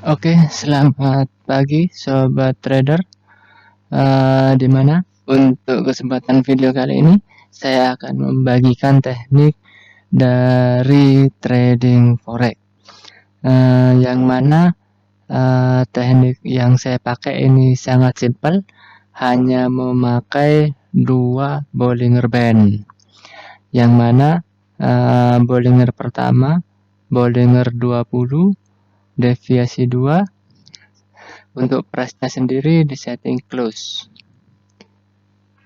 Oke, selamat pagi sobat trader. Di mana untuk kesempatan video kali ini saya akan membagikan teknik dari trading forex. Yang mana teknik yang saya pakai ini sangat simpel, hanya memakai dua Bollinger Band. Yang mana Bollinger pertama Bollinger 20, deviasi 2. Untuk price-nya sendiri di setting close.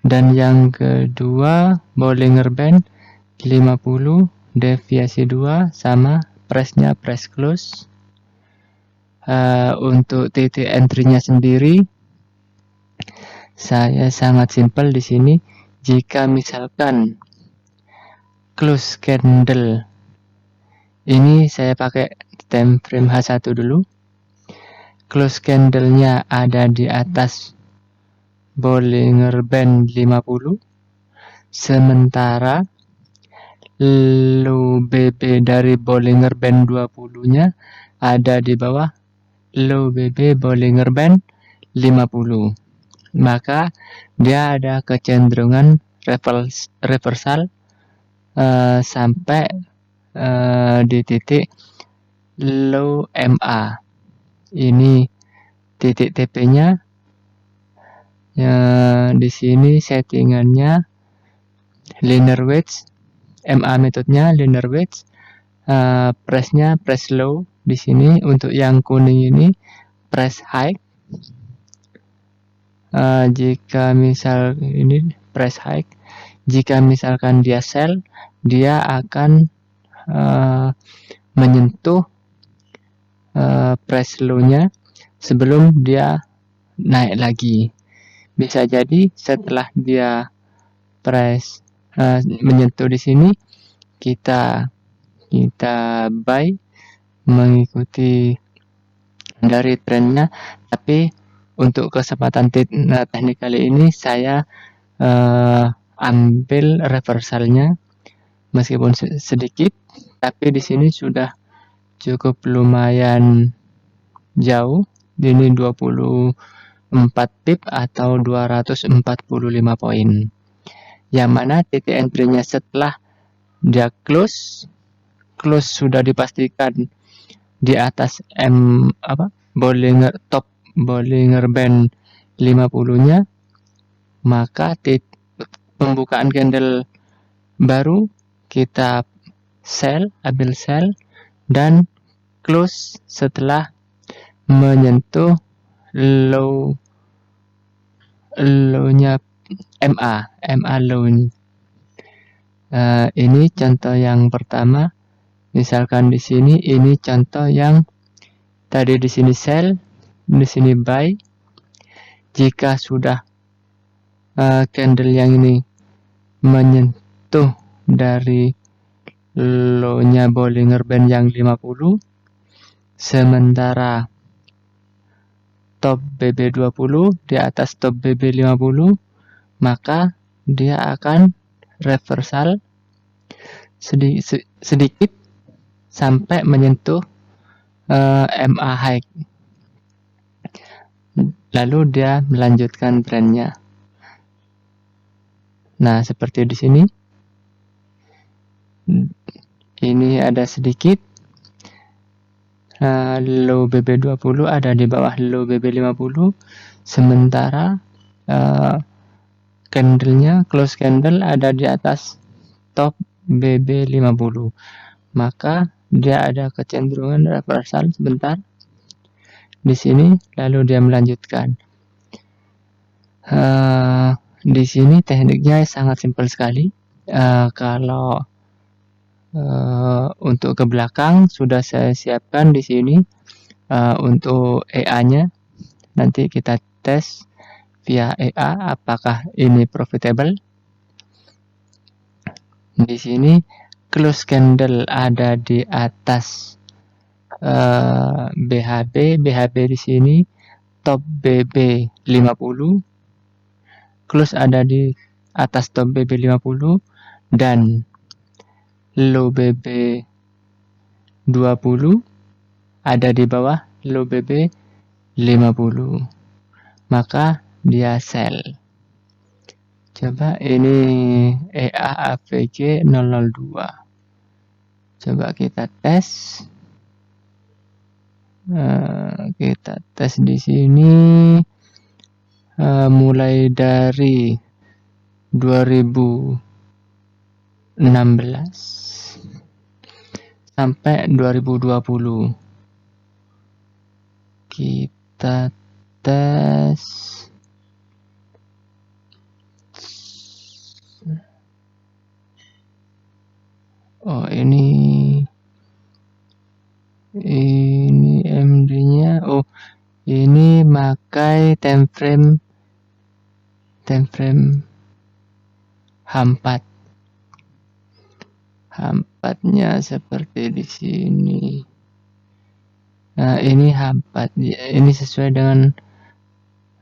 Dan yang kedua Bollinger Band 50, deviasi 2 sama price-nya price close. Untuk titik entry-nya sendiri saya sangat simpel di sini. Jika misalkan close candle ini saya pakai time frame H1 dulu. Close candle-nya ada di atas Bollinger Band 50, sementara low BB dari Bollinger Band 20-nya ada di bawah low BB Bollinger Band 50. Maka dia ada kecenderungan reversal sampai di titik low MA. Ini titik TP-nya. Di sini settingannya linear wedge, MA metodenya linear wedge. Press-nya press low di sini. Untuk yang kuning ini press high. Jika misal ini press high, jika misalkan dia sell, dia akan menyentuh press low-nya sebelum dia naik lagi. Bisa jadi setelah dia press menyentuh di sini, kita buy mengikuti dari trennya. Tapi untuk kesempatan teknik kali ini saya ambil reversalnya meskipun sedikit, tapi di sini sudah cukup lumayan jauh. Ini 24 pip atau 245 poin. Yang mana titik entry-nya setelah dia close sudah dipastikan di atas top Bollinger Band 50-nya, maka pembukaan candle baru kita ambil sell dan close setelah menyentuh low-nya MA low ini. Ini contoh yang pertama. Misalkan di sini ini contoh yang tadi di sini sell, di sini buy. Jika sudah candle yang ini menyentuh dari low-nya Bollinger Band yang 50, sementara top BB20 di atas top BB50, maka dia akan reversal sedikit sampai menyentuh MA high. Lalu dia melanjutkan trennya. Nah, seperti di sini. Ini ada sedikit low BB20 ada di bawah low BB50, sementara candlenya close candle ada di atas top BB50. Maka dia ada kecenderungan reversal sebentar di sini, lalu dia melanjutkan. Di sini tekniknya sangat simpel sekali. Kalau untuk ke belakang sudah saya siapkan di sini. Untuk EA-nya nanti kita tes via EA apakah ini profitable. Di sini close candle ada di atas BHB di sini top BB 50, close ada di atas top BB 50 dan low BB 20 ada di bawah low BB 50, maka dia sell. Coba ini EA AVG 002. Coba kita tes. Kita tes di sini mulai dari 2016 sampai 2020. Kita tes. Oh, ini MD-nya. Oh, ini pakai time frame H4. H4-nya seperti di sini. Nah, ini H4. Ini sesuai dengan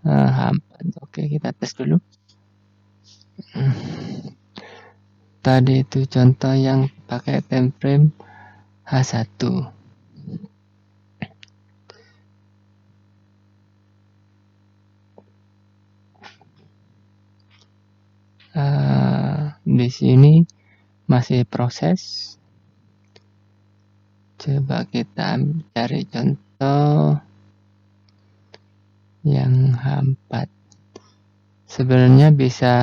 H4. Oke, kita tes dulu. Tadi itu contoh yang pakai time frame H1. Di sini masih proses. Coba kita cari contoh yang H4. Sebenarnya bisa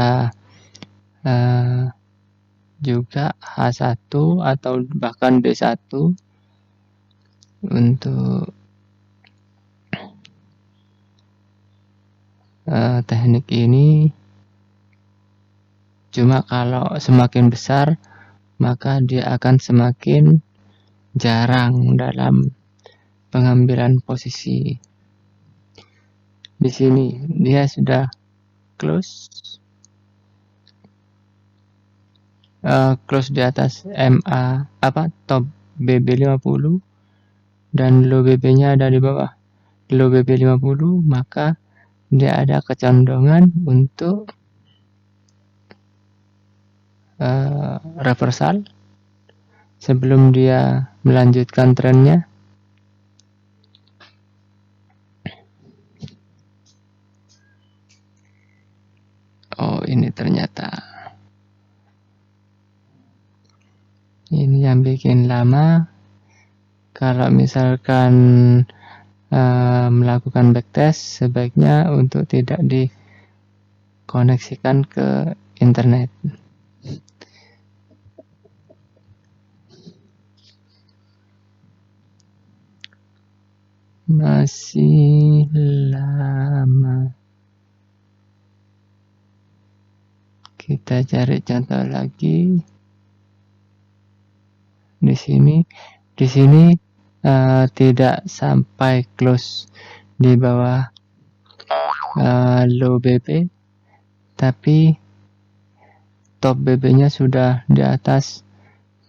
juga H1 atau bahkan D1 untuk teknik ini. Cuma kalau semakin besar maka dia akan semakin jarang dalam pengambilan posisi. Di sini dia sudah close. Close di atas top BB 50 dan low BB-nya ada di bawah low BB 50, maka dia ada kecenderungan untuk reversal sebelum dia melanjutkan trennya. Oh, ini ternyata ini yang bikin lama. Kalau misalkan melakukan backtest, sebaiknya untuk tidak dikoneksikan ke internet. Masih lama. Kita cari contoh lagi. Di sini tidak sampai close di bawah low BB, tapi top BB-nya sudah di atas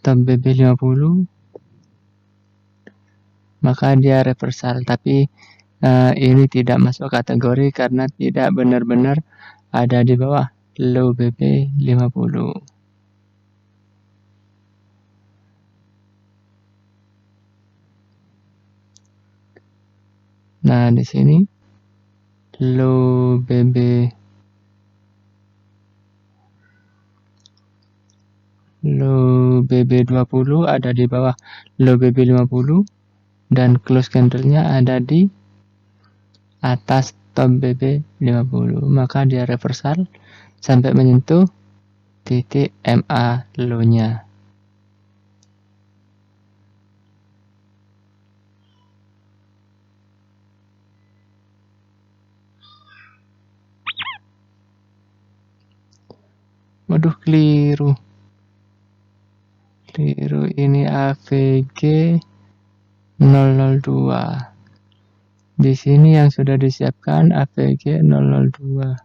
top BB 50, maka dia reversal. Tapi ini tidak masuk kategori karena tidak benar-benar ada di bawah low BB 50. Nah, di sini low BB 20 ada di bawah low BB 50 dan close candle-nya ada di atas top BB 50, maka dia reversal sampai menyentuh titik MA low-nya. Waduh, keliru. Ini AVG 002. Di sini yang sudah disiapkan AVG 002.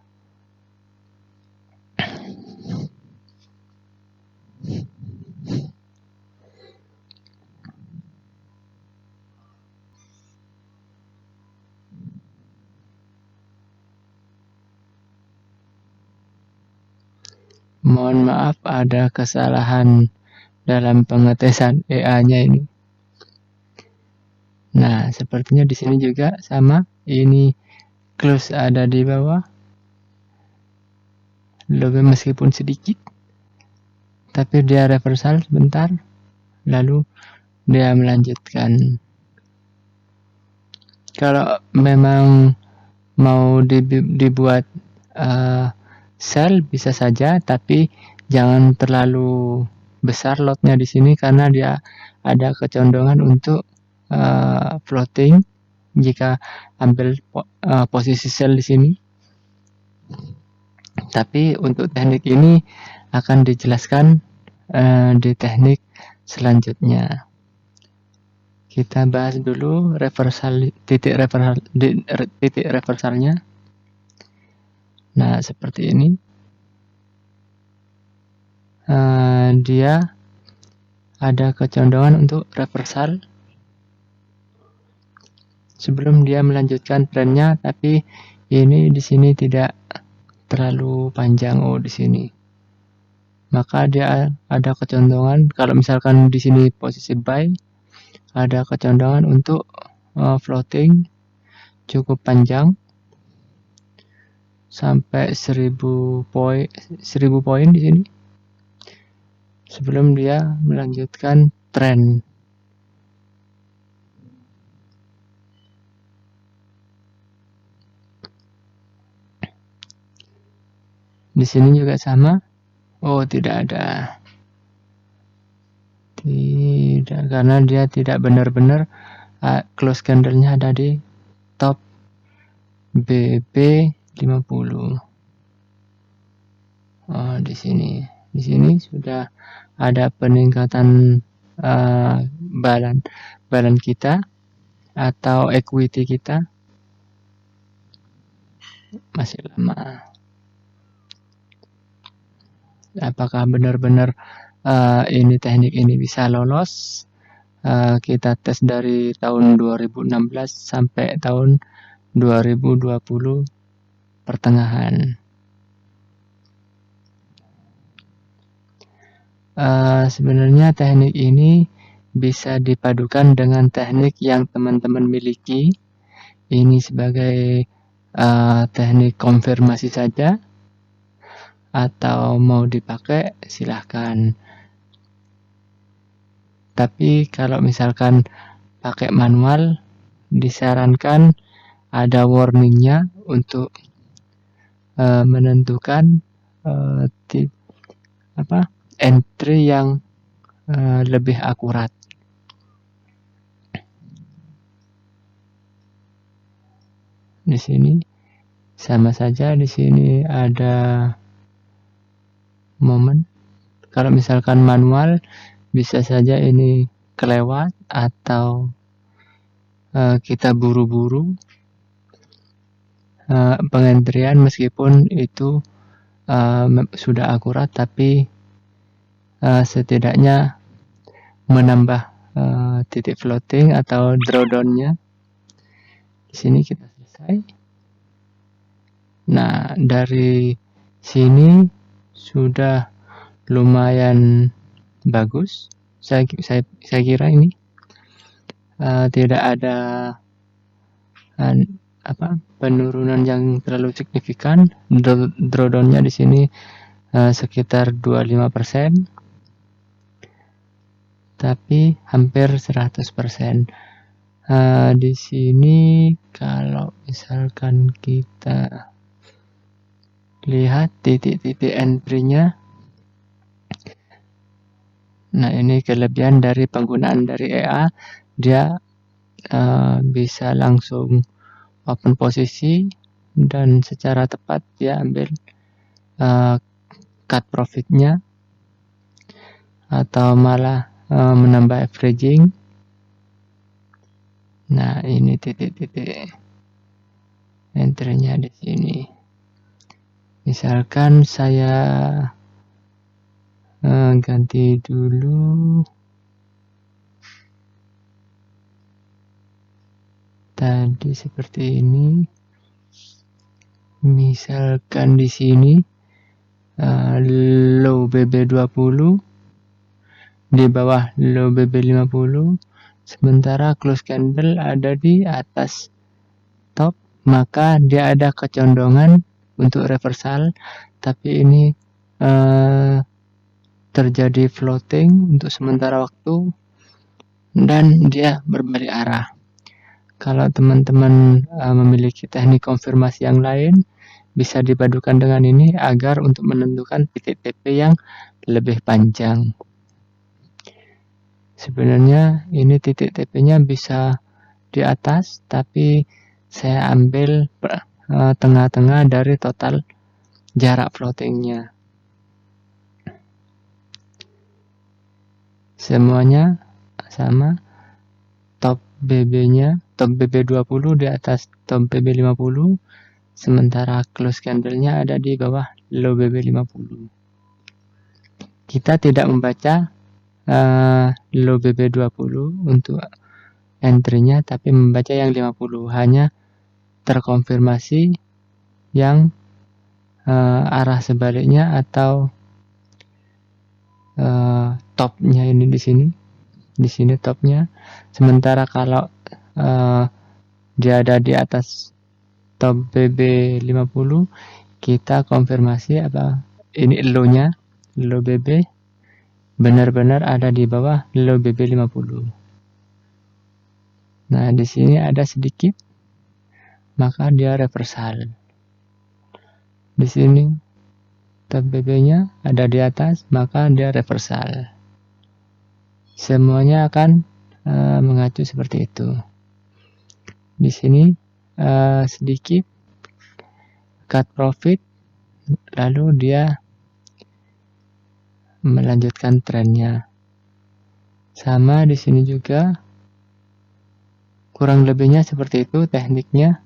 Mohon maaf ada kesalahan dalam pengetesan EA-nya ini. Nah, sepertinya di sini juga sama. Ini close ada di bawah, low meskipun sedikit, tapi dia reversal sebentar, lalu dia melanjutkan. Kalau memang mau dibuat sell bisa saja, tapi jangan terlalu besar lotnya di sini karena dia ada kecondongan untuk floating jika ambil posisi sell di sini. Tapi untuk teknik ini akan dijelaskan di teknik selanjutnya. Kita bahas dulu titik reversalnya. Nah, seperti ini. Dia ada kecondongan untuk reversal sebelum dia melanjutkan trennya, tapi ini di sini tidak terlalu panjang di sini. Maka dia ada kecondongan kalau misalkan di sini posisi buy, ada kecondongan untuk floating cukup panjang sampai 1000 poin di sini sebelum dia melanjutkan tren. Di sini juga sama. Tidak ada. Tidak, karena dia tidak benar-benar close candle-nya ada di top BB50. Di sini sudah ada peningkatan balan kita atau equity kita masih lama. Apakah benar-benar ini teknik ini bisa lolos? Kita tes dari tahun 2016 sampai tahun 2020 pertengahan. Sebenarnya teknik ini bisa dipadukan dengan teknik yang teman-teman miliki. Ini sebagai teknik konfirmasi saja, atau mau dipakai silahkan. Tapi kalau misalkan pakai manual, disarankan ada warningnya untuk menentukan entry yang lebih akurat. Di sini sama saja, di sini ada momen. Kalau misalkan manual bisa saja ini kelewat atau kita buru-buru pengentrian meskipun itu sudah akurat, tapi setidaknya menambah titik floating atau drawdown-nya. Di sini kita selesai. Nah, dari sini sudah lumayan bagus. Saya kira ini tidak ada penurunan yang terlalu signifikan. Drawdown-nya di sini sekitar 25%, tapi hampir 100%. Di sini kalau misalkan kita lihat titik-titik entry-nya, nah ini kelebihan dari penggunaan dari EA, dia bisa langsung open posisi dan secara tepat dia ambil cut profitnya atau malah menambah averaging. Nah, ini titik-titik entry-nya di sini. Misalkan saya ganti dulu tadi seperti ini. Misalkan di sini low BB20, di bawah low BB50, sementara close candle ada di atas top, maka dia ada kecondongan untuk reversal, tapi ini terjadi floating untuk sementara waktu dan dia berbalik arah. Kalau teman-teman memiliki teknik konfirmasi yang lain, bisa dipadukan dengan ini agar untuk menentukan titik TP yang lebih panjang. Sebenarnya ini titik TP-nya bisa di atas, tapi saya ambil tengah-tengah dari total jarak floatingnya. Semuanya sama. Top BB-nya, top BB20 di atas top BB50, sementara close candle-nya ada di bawah low BB50. Kita tidak membaca low BB20 untuk entry-nya, tapi membaca yang 50, hanya terkonfirmasi yang arah sebaliknya atau topnya ini di sini topnya. Sementara kalau dia ada di atas top BB50, kita konfirmasi apa ini low-nya, low BB benar-benar ada di bawah low BB50. Nah, di sini ada sedikit, maka dia reversal. Di sini top BB-nya ada di atas, maka dia reversal. Semuanya akan mengacu seperti itu. Di sini sedikit cut profit, lalu dia melanjutkan trennya. Sama di sini juga, kurang lebihnya seperti itu tekniknya.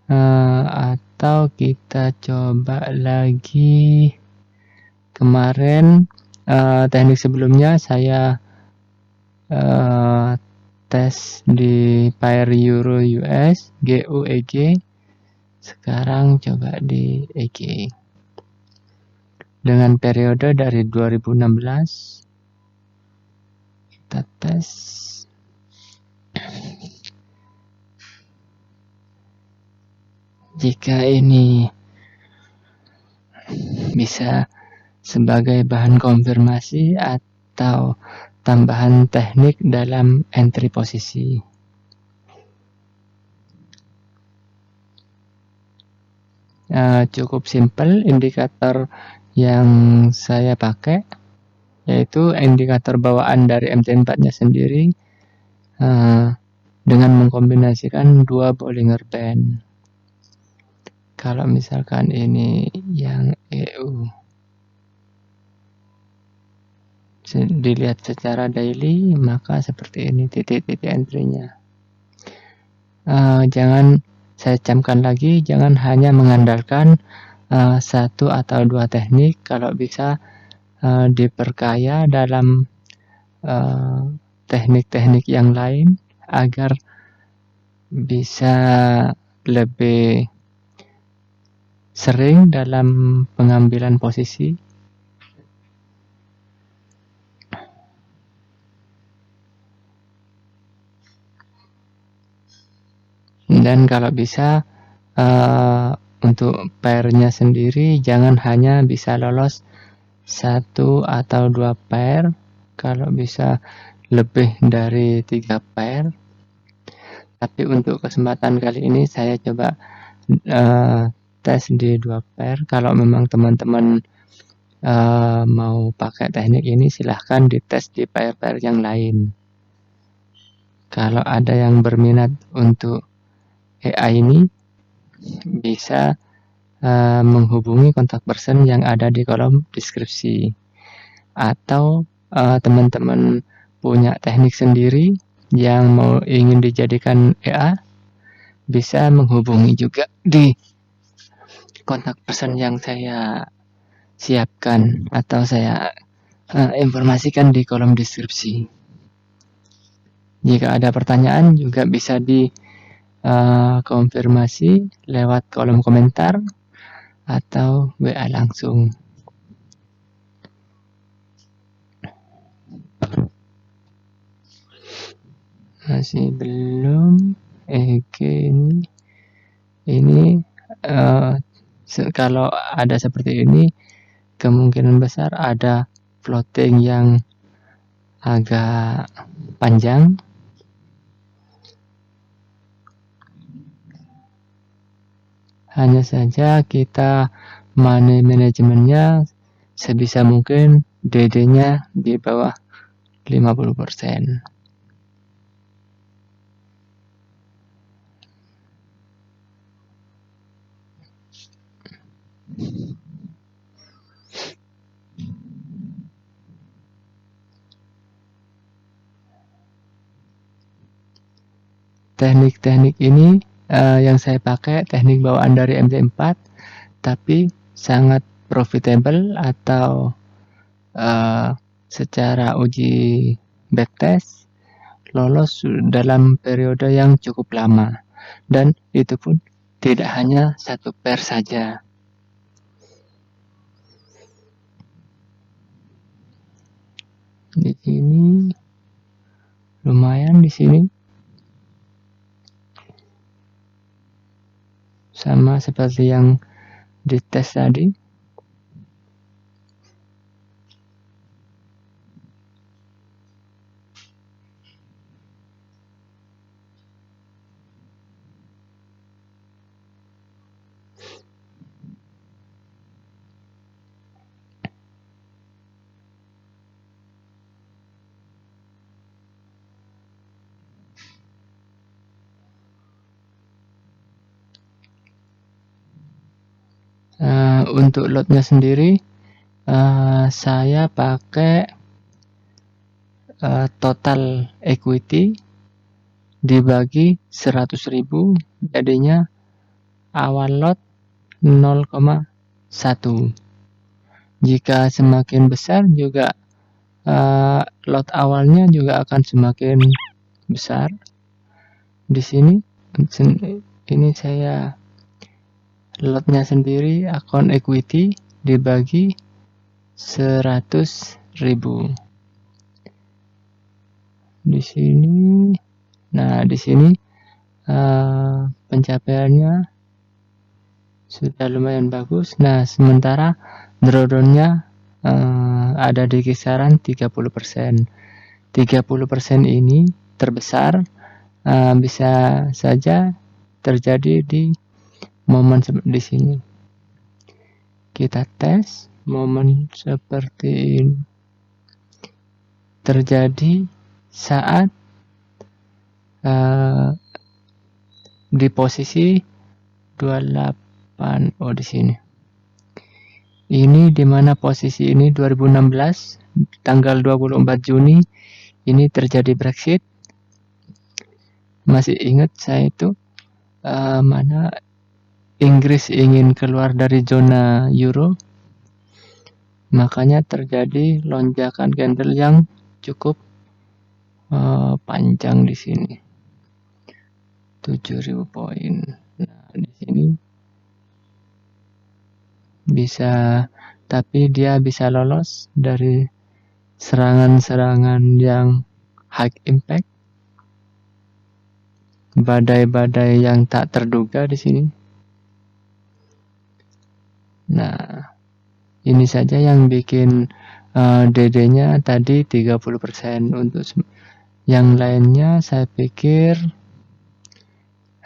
Atau kita coba lagi, kemarin teknik sebelumnya saya tes di pair Euro US GU EG. Sekarang coba di EG dengan periode dari 2016. Kita tes. Jika ini bisa sebagai bahan konfirmasi atau tambahan teknik dalam entry posisi. Cukup simple indikator yang saya pakai, yaitu indikator bawaan dari MT4-nya sendiri dengan mengkombinasikan dua Bollinger Band. Kalau misalkan ini yang EU, dilihat secara daily, maka seperti ini titik-titik entry-nya. Jangan saya camkan lagi, jangan hanya mengandalkan satu atau dua teknik, kalau bisa diperkaya dalam teknik-teknik yang lain agar bisa lebih sering dalam pengambilan posisi. Dan kalau bisa untuk pairnya sendiri jangan hanya bisa lolos satu atau dua pair, kalau bisa lebih dari 3 pair. Tapi untuk kesempatan kali ini saya coba tes di 2 pair. Kalau memang teman-teman mau pakai teknik ini, silahkan dites di pair-pair yang lain. Kalau ada yang berminat untuk AI ini, bisa menghubungi kontak person yang ada di kolom deskripsi. Atau teman-teman punya teknik sendiri yang ingin dijadikan AI, bisa menghubungi juga di kontak person yang saya siapkan atau saya informasikan di kolom deskripsi. Jika ada pertanyaan juga bisa konfirmasi lewat kolom komentar atau WA langsung. Masih belum. EG ini kalau ada seperti ini, kemungkinan besar ada floating yang agak panjang. Hanya saja kita money manajemennya sebisa mungkin DD-nya di bawah 50%. Teknik-teknik ini yang saya pakai teknik bawaan dari MT4, tapi sangat profitable atau secara uji backtest lolos dalam periode yang cukup lama, dan itu pun tidak hanya 1 pair saja. Di sini lumayan, di sini sama seperti yang di tes tadi. Untuk lotnya sendiri saya pakai total equity dibagi 100.000, jadinya awal lot 0,1. Jika semakin besar juga lot awalnya juga akan semakin besar. Di sini ini saya lotnya sendiri account equity dibagi 100.000. Di sini, nah di sini pencapaiannya sudah lumayan bagus. Nah, sementara drawdown-nya ada di kisaran 30%. 30% ini terbesar bisa saja terjadi di momen di sini. Kita tes momen seperti ini terjadi saat di posisi 28. Oh, di sini. Ini di mana posisi ini 2016 tanggal 24 Juni ini terjadi Brexit. Masih ingat saya itu mana Inggris ingin keluar dari zona euro, makanya terjadi lonjakan candle yang cukup panjang di sini, 7.000 poin. Nah, di sini bisa, tapi dia bisa lolos dari serangan-serangan yang high impact, badai-badai yang tak terduga di sini. Nah, ini saja yang bikin DD-nya tadi 30%. Untuk yang lainnya saya pikir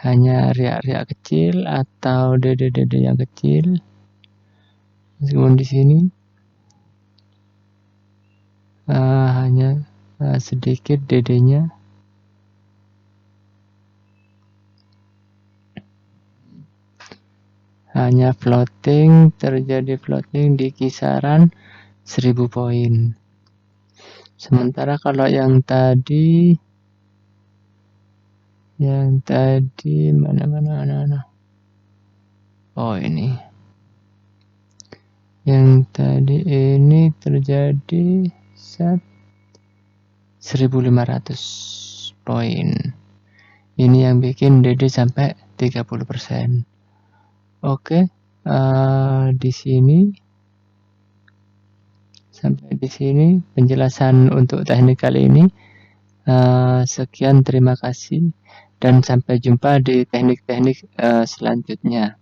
hanya riak-riak kecil atau DD-DD yang kecil. Meskipun di sini hanya sedikit DD-nya. Hanya floating, terjadi floating di kisaran 1000 poin. Sementara kalau yang tadi mana? Oh, ini. Yang tadi ini terjadi 1.500 poin. Ini yang bikin DD sampai 30%. Oke, di sini sampai di sini penjelasan untuk teknik kali ini. Sekian, terima kasih dan sampai jumpa di teknik-teknik selanjutnya.